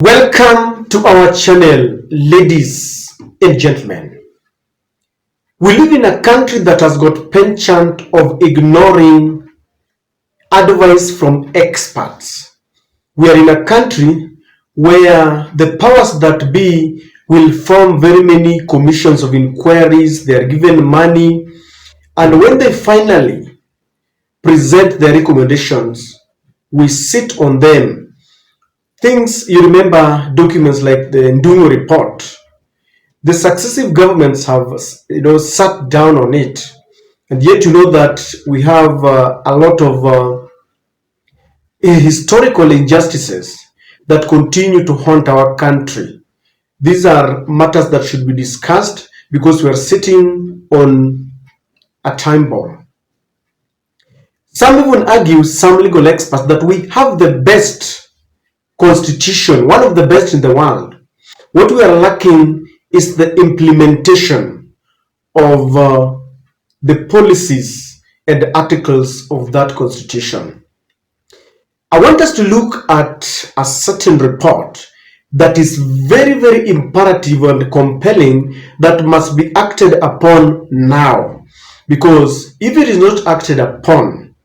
Welcome to our channel, ladies and gentlemen. We live in a country that has got penchant of ignoring advice from experts. We are in a country where the powers that be will form very many commissions of inquiries, they are given money, and when they finally present their recommendations, we sit on them. Things you remember, documents like the Ndungu report. The successive governments have sat down on it, and yet that we have a lot of historical injustices that continue to haunt our country. These are matters that should be discussed because we are sitting on a time bomb. Some even argue, some legal experts, that we have the best constitution, one of the best in the world. What we are lacking is the implementation of the policies and articles of that constitution. I want us to look at a certain report that is very, very imperative and compelling that must be acted upon now. Because if it is not acted upon,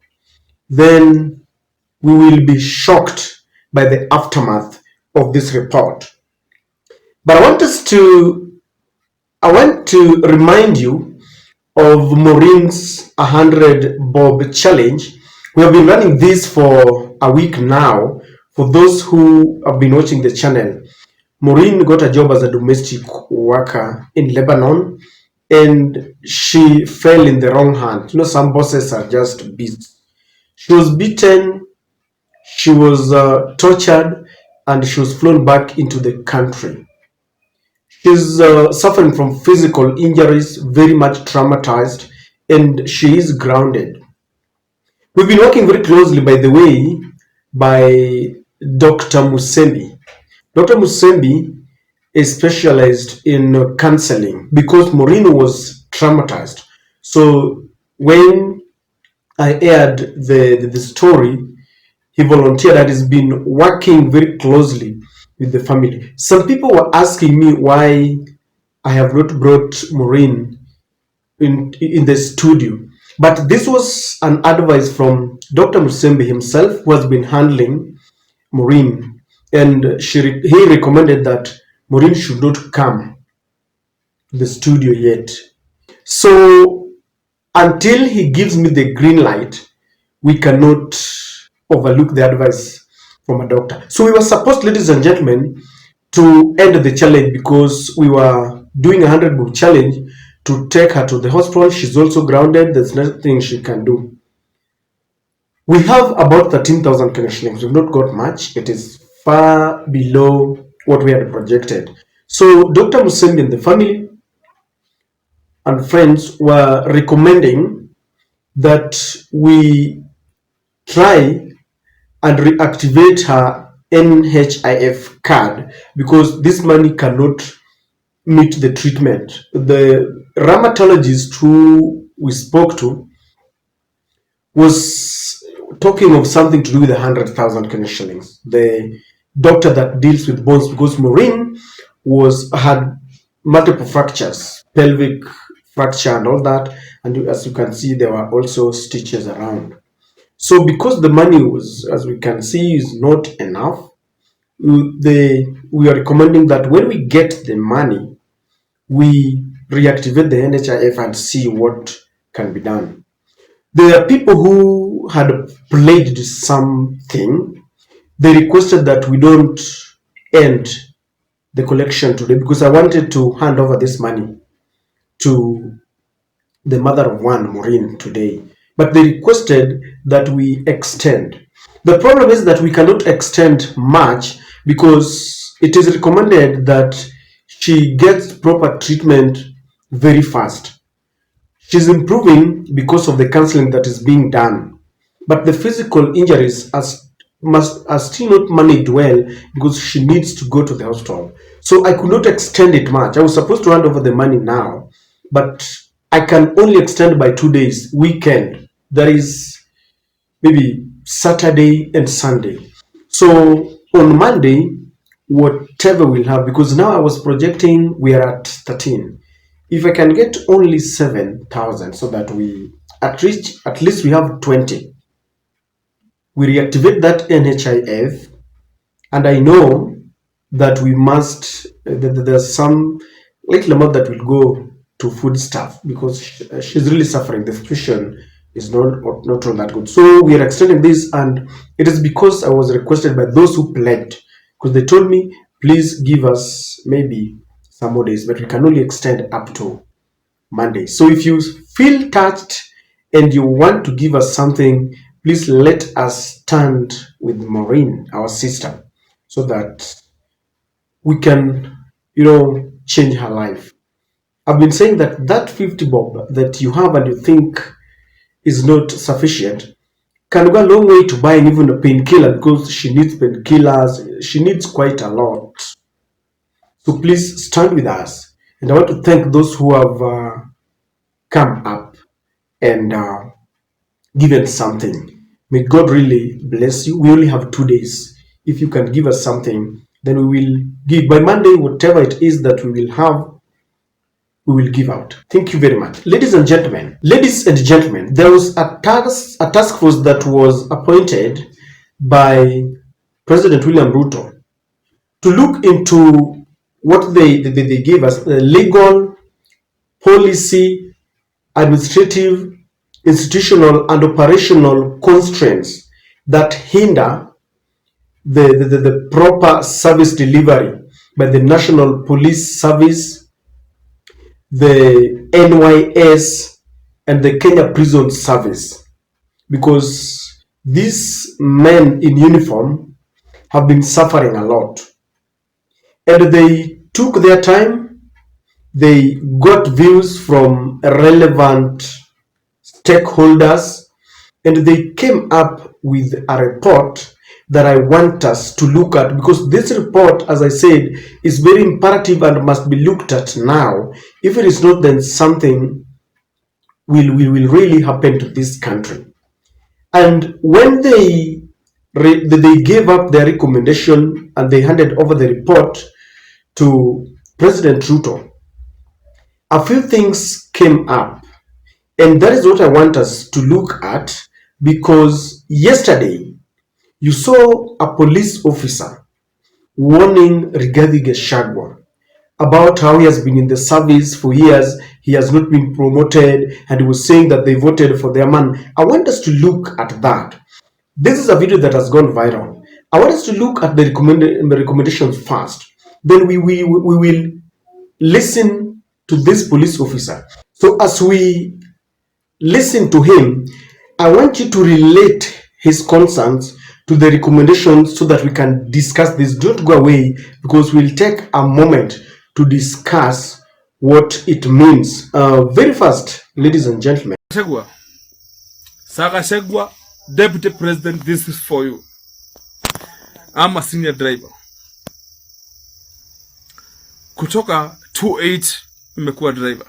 then we will be shocked by the aftermath of this report. But I want to remind you of Maureen's 100 Bob challenge. We have been running this for a week now. For those who have been watching the channel, Maureen got a job as a domestic worker in Lebanon, and she fell in the wrong hand. Some bosses are just beasts. She was beaten, she was tortured, and she was flown back into the country. She's suffering from physical injuries, very much traumatized, and she is grounded. We've been working very closely, by the way, by Dr. Musembi. Dr. Musembi is specialized in counseling because Maureen was traumatized. So when I aired the story, he volunteered and has been working very closely with the family. Some people were asking me why I have not brought Maureen in the studio. But this was an advice from Dr. Musembi himself, who has been handling Maureen. And he recommended that Maureen should not come to the studio yet. So until he gives me the green light, we cannot overlook the advice from a doctor. So we were supposed, ladies and gentlemen, to end the challenge because we were doing a 100 book challenge to take her to the hospital. She's also grounded. There's nothing she can do. We have about 13,000 Kenya shillings. We've not got much. It is far below what we had projected. So Dr. Musembi and the family and friends were recommending that we try and reactivate her NHIF card because this money cannot meet the treatment. The rheumatologist who we spoke to was talking of something to do with 100,000 Kenya shillings. The doctor that deals with bones, because Maureen had multiple fractures, pelvic fracture and all that, and as you can see, there were also stitches around. So because the money was, as we can see, is not enough, we are recommending that when we get the money, we reactivate the NHIF and see what can be done. There are people who had pledged something. They requested that we don't end the collection today because I wanted to hand over this money to the mother of one, Maureen, today. But they requested that we extend. The problem is that we cannot extend much because it is recommended that she gets proper treatment very fast. She's improving because of the counseling that is being done. But the physical injuries are still not managed well because she needs to go to the hospital. So I could not extend it much. I was supposed to hand over the money now, but I can only extend by 2 days, weekend. There is maybe Saturday and Sunday. So on Monday, whatever we'll have, because now I was projecting we are at 13. If I can get only 7,000 so that we at least we have 20, we reactivate that NHIF, and I know that we must there's some little amount that will go to food stuff, because she's really suffering. The situation is not all that good. So we are extending this, and it is because I was requested by those who pledged, because they told me, please give us maybe some more days, but we can only extend up to Monday. So if you feel touched and you want to give us something, please let us stand with Maureen, our sister, so that we can, change her life. I've been saying that that 50 bob that you have and you think is not sufficient can go a long way to buying even a painkiller, because she needs painkillers. She needs quite a lot. So please stand with us. And I want to thank those who have come up and given something. May God really bless you. We only have 2 days. If you can give us something, then we will give. By Monday, whatever it is that we will have, we will give out. Thank you very much. Ladies and gentlemen, there was a task force that was appointed by President William Ruto to look into what they gave us: legal, policy, administrative, institutional, and operational constraints that hinder the proper service delivery by the National Police Service, the NYS, and the Kenya Prison Service, because these men in uniform have been suffering a lot, and they took their time. They got views from relevant stakeholders, and they came up with a report that I want us to look at, because this report, as I said, is very imperative and must be looked at now. If it is not, then something will really happen to this country. And when they gave up their recommendation and they handed over the report to President Ruto, a few things came up, and that is what I want us to look at, because yesterday you saw a police officer warning Rigathi Gachagua about how he has been in the service for years, he has not been promoted, and he was saying that they voted for their man. I want us to look at that. This is a video that has gone viral. I want us to look at the recommendations first. Then we will listen to this police officer. So as we listen to him, I want you to relate his concerns to the recommendations so that we can discuss this. Don't go away, because we'll take a moment to discuss what it means. Very fast, ladies and gentlemen. Sagashagwa, Deputy President, this is for you. I'm a senior driver. Kutoka 28 nimekuwa driver.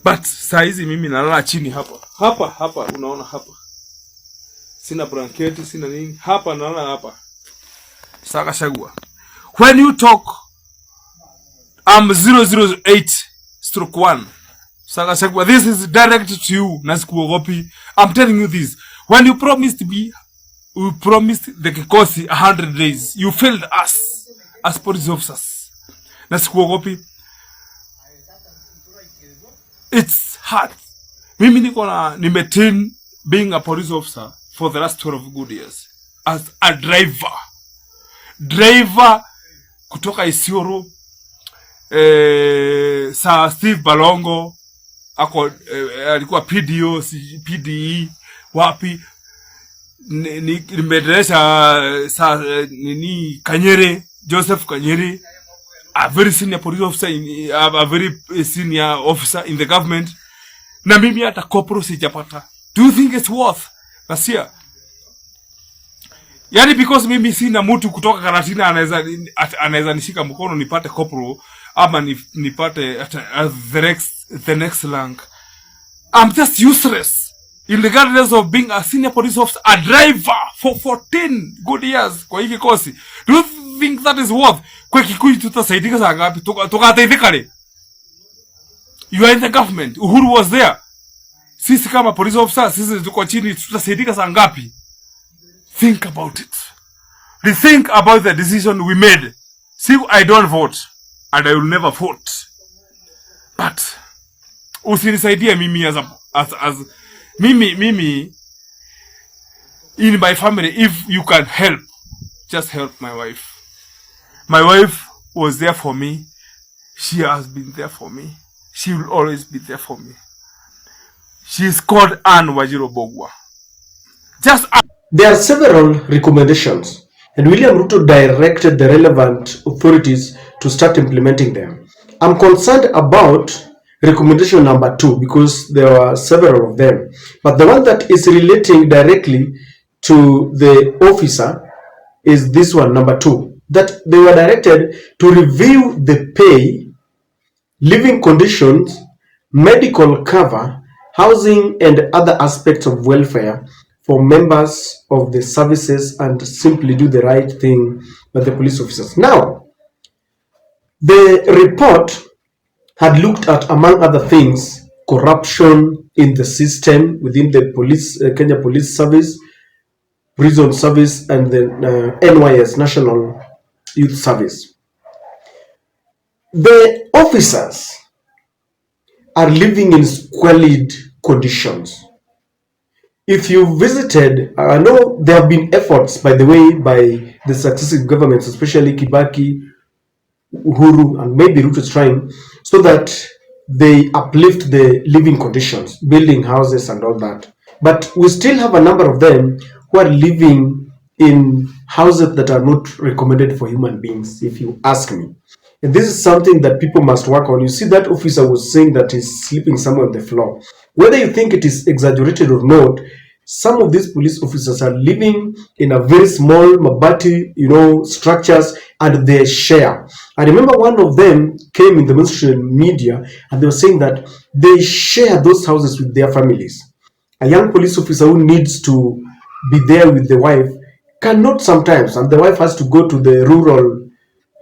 But saizi mimi nalala chini hapa. Hapa unaona hapa. Sina blanketi, sina nini. Hapa nalala hapa. Sagashagwa. When you talk, I'm 008/1. Sagashagwa, this is direct to you. Nasikuogopi. I'm telling you this. When you promised me, we promised the Kikosi 100 days. You failed us as police officers. Nasikuogopi. It's hard. Mimi nimetrain being a police officer for the last 12 good years as a driver kutoka Isiolo. Sa Steve Balongo alikuwa PDO, PDE wapi, nimedresha sa Kanyere, Joseph Kanyere, a very senior police officer, a very senior officer in the government. Na mimi hata corporal sijapata. Do you think it's worth? Nasia. Yani because mimi sina mtu kutoka Karatina anaweza nishika mkono nipate corporal ama nipate the next rank. I'm just useless regardless of being a senior police officer, a driver for 14 good years kwa hiki kosi. Do you think that is worth? Kwa Kikuyu tutasaidika saa ngapi? Tukateithika le. You are in the government. Uhuru was there. Sisi kama police officer, sisi tuko chini, tutasaidika saa ngapi? Think about it. Rethink about the decision we made. See, I don't vote. And I will never vote. But usinisaidie mimi as mimi in my family. If you can help, just help my wife. My wife was there for me. She has been there for me. She will always be there for me. She is called Anne Wajiro Bogwa. Just There are several recommendations, and William Ruto directed the relevant authorities to start implementing them. I'm concerned about recommendation number 2 because there are several of them, but the one that is relating directly to the officer is this one, number 2, that they were directed to review the pay, living conditions, medical cover, housing, and other aspects of welfare for members of the services and simply do the right thing by the police officers. Now, the report had looked at, among other things, corruption in the system within the police, Kenya Police Service, Prison Service, and the NYS, National Youth Service. The officers are living in squalid conditions. If you visited, I know there have been efforts, by the way, by the successive governments, especially Kibaki, Uhuru, and maybe Ruto is trying, so that they uplift the living conditions, building houses and all that. But we still have a number of them who are living in houses that are not recommended for human beings, if you ask me. And this is something that people must work on. You see, that officer was saying that he's sleeping somewhere on the floor. Whether you think it is exaggerated or not, some of these police officers are living in a very small mabati, structures, and they share. I remember one of them came in the mainstream media and they were saying that they share those houses with their families. A young police officer who needs to be there with the wife cannot sometimes, and the wife has to go to the rural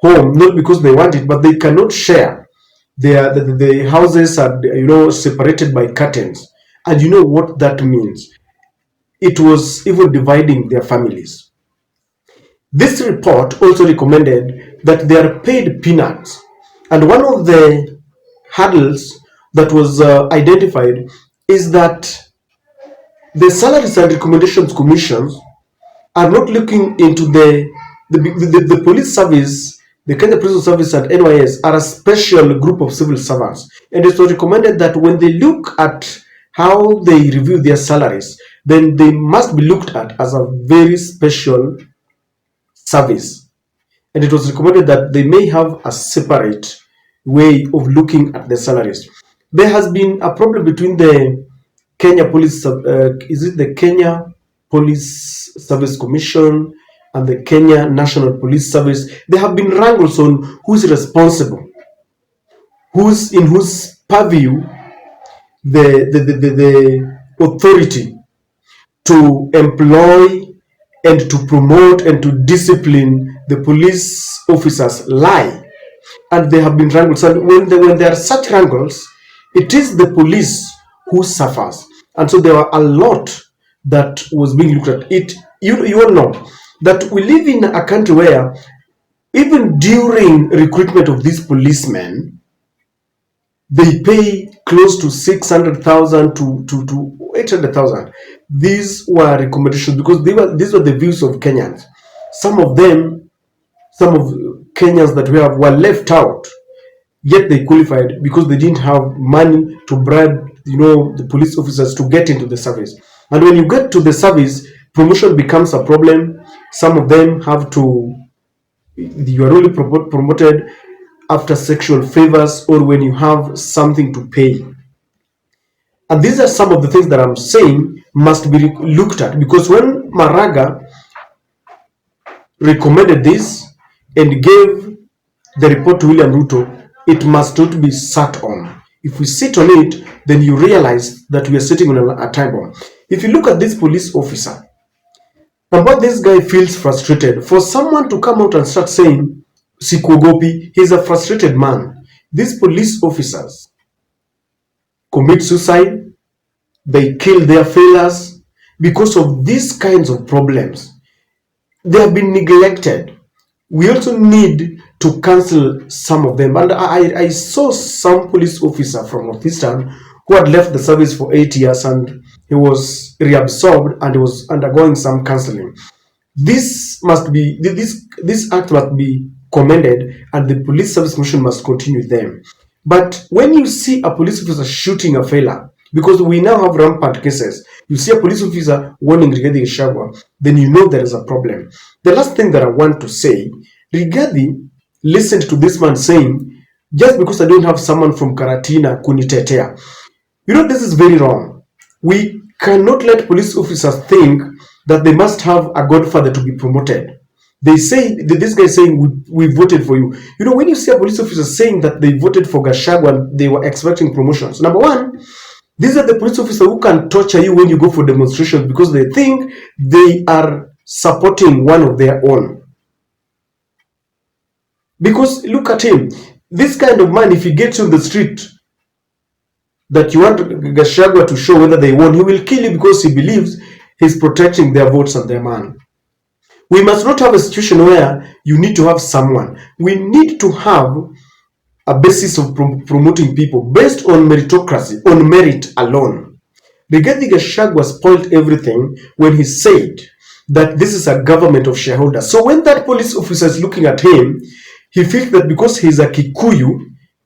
home, not because they want it, but they cannot share. The houses are separated by curtains, and you know what that means. It was even dividing their families. This report also recommended that they are paid peanuts, and one of the hurdles that was identified is that the Salaries and Recommendations Commissions are not looking into the police service. The Kenya Prison Service and NYS are a special group of civil servants, and it was recommended that when they look at how they review their salaries, then they must be looked at as a very special service. And it was recommended that they may have a separate way of looking at the salaries. There has been a problem between the Kenya Police, is it the Kenya Police Service Commission and the Kenya National Police Service? There have been wrangles on who's responsible, who's in whose purview the authority to employ and to promote and to discipline the police officers lie. And there have been wrangles, and when there are such wrangles, it is the police who suffers. And so there were a lot that was being looked at. You all know that we live in a country where even during recruitment of these policemen, they pay close to 600,000 to 800,000. These were recommendations because these were the views of Kenyans. Some of Kenyans that we have were left out, yet they qualified because they didn't have money to bribe the police officers to get into the service. And when you get to the service, promotion becomes a problem. Some of them you are only promoted after sexual favors or when you have something to pay. And these are some of the things that I'm saying must be looked at, because when Maraga recommended this and gave the report to William Ruto, it must not be sat on. If we sit on it, then you realize that we are sitting on a time bomb. If you look at this police officer, And what this guy feels frustrated, for someone to come out and start saying, Sikuogopi, he's a frustrated man. These police officers commit suicide, they kill their failures because of these kinds of problems. They have been neglected. We also need to cancel some of them. And I saw some police officer from Northeastern who had left the service for 8 years, and he was reabsorbed and he was undergoing some counseling. This act must be commended, and the police service commission must continue them. But when you see a police officer shooting a fella, because we now have rampant cases, you see a police officer warning Rigathi Gachagua, then you know there is a problem. The last thing that I want to say, Rigathi listened to this man saying, just because I don't have someone from Karatina kunitetea. You know, this is very wrong. We cannot let police officers think that they must have a godfather to be promoted. They say, this guy is saying, we voted for you. You know, when you see a police officer saying that they voted for Gachagua and they were expecting promotions, number one, these are the police officers who can torture you when you go for demonstrations because they think they are supporting one of their own. Because look at him. This kind of man, if he gets on the street, that you want Gachagua to show whether they won, he will kill you because he believes he's protecting their votes and their man. We must not have a situation where you need to have someone. We need to have a basis of promoting people based on meritocracy, on merit alone. Rigathi Gachagua spoiled everything when he said that this is a government of shareholders. So when that police officer is looking at him, he feels that because he's a Kikuyu,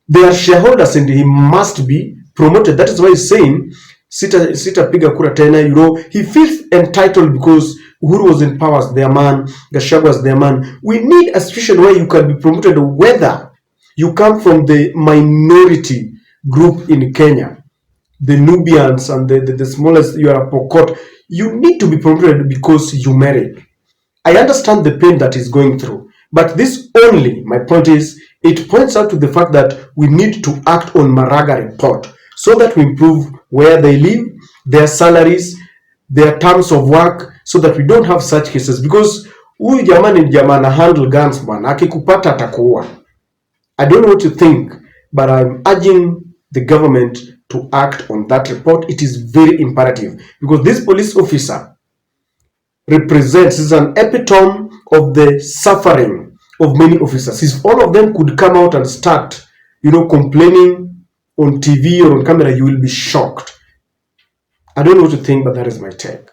they are shareholders and he must be promoted. That is why he's saying, Sita piga kura tena, you know, he feels entitled because Uhuru was in power as their man, Gachagua was their man. We need a situation where you can be promoted whether you come from the minority group in Kenya, the Nubians and the smallest, you are a Pokot. You need to be promoted because you merit. I understand the pain that he's going through, but this only, my point is, it points out to the fact that we need to act on Maraga report so that we improve where they live, their salaries, their terms of work, so that we don't have such cases. Because huyu jamani jamana handle guns bwana, akikupata atakuua. I don't know what you think, but I'm urging the government to act on that report. It is very imperative because this police officer represents, is an epitome of the suffering of many officers. If all of them could come out and start, you know, complaining on TV or on camera, you will be shocked. I don't know what to think, but that is my take.